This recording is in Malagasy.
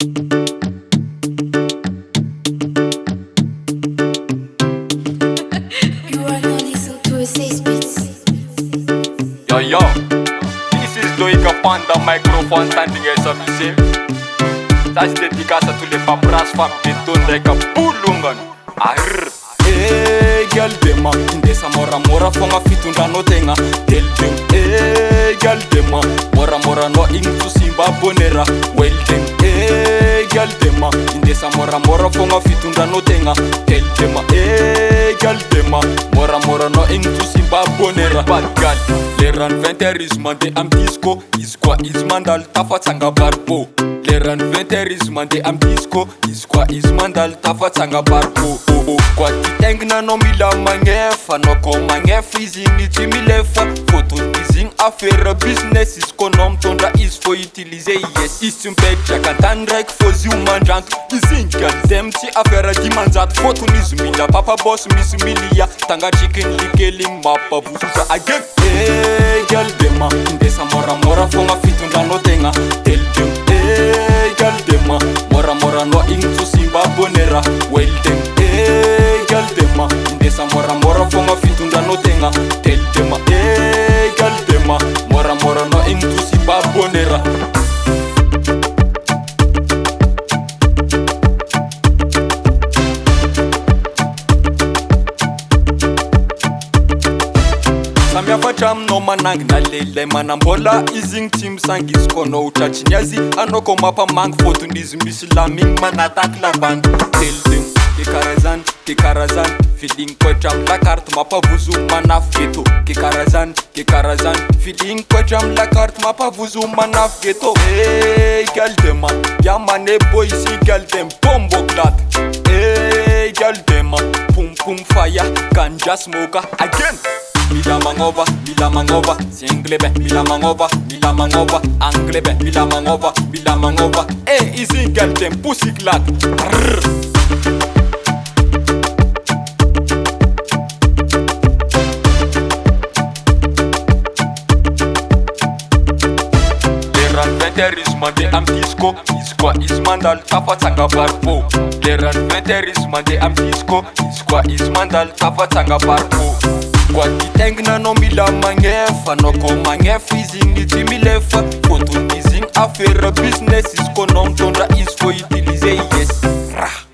Yo, this is Doika Panda microphone standing as a museum. Ça se dédicace à tous les papras femmes de Tondeka Pulungan. Hey, girl dema, indesa mora mora fonga fitunda no tenga. Tell them, hey, girl dema, mora mora no ingtu simba bonera. Well then, hey, girl dema, indesa mora mora fonga fitunda no tenga. Tell them, hey, girl dema, mora mora no ingtu simba bonera. Bad girl, leran venterisman de am disco, iskwa ismandal tafatsanga barbo. Leran venterisman de am disco, iskwa ismandal tafatsanga barbo. Kwa kitengna no mila mangefa, no ko mangefa izini timilefa. Foto izing affaire business is konom tonda is for utiliser yes. Isum pek kantandrek fozi umanjant. Izing dem ti affaire dimanzat. Foto nizmila papa boss miss milia. Tanga chicken likeling mapa bususa again. Hey girl dema, indesa mora mora fonga fitunda no tenga. Tell them hey girl dema, mora mora no ingtu simba bonera. Well them hey girl dema, indesa mora mora fonga fitunda no tenga. Tell them hey girl dema, mora mora no ingtu simba bonera. Samia facham no manang na lele manambola izing team sangis kono uchachinyazi anoko mapa mang foto nizimisilaming manatak la band. Tell them kikarazan feeling kwa jam la carte mapa vuzu manafgeto. Kikarazan feeling kwa jam la carte mapa vuzu manafgeto. Hey girl dema, yamane boy si girl dem bombo clat. Hey girl dema, pum pum fire ganja smoker again. Mila mangova, singlebe, mila mangova, anglebe, mila mangova. Eh, easy girl dem pussy glad. Leran venterisman de am disco, iskwa ismandal tafatsanga barbo. Leran venterisman de am disco, iskwa ismandal tafatsanga barbo. Kwa kitengna no mila mangefa, no ko mangefa izing timilefa. Foto izing affaire business is konom tonda is for utiliser yes.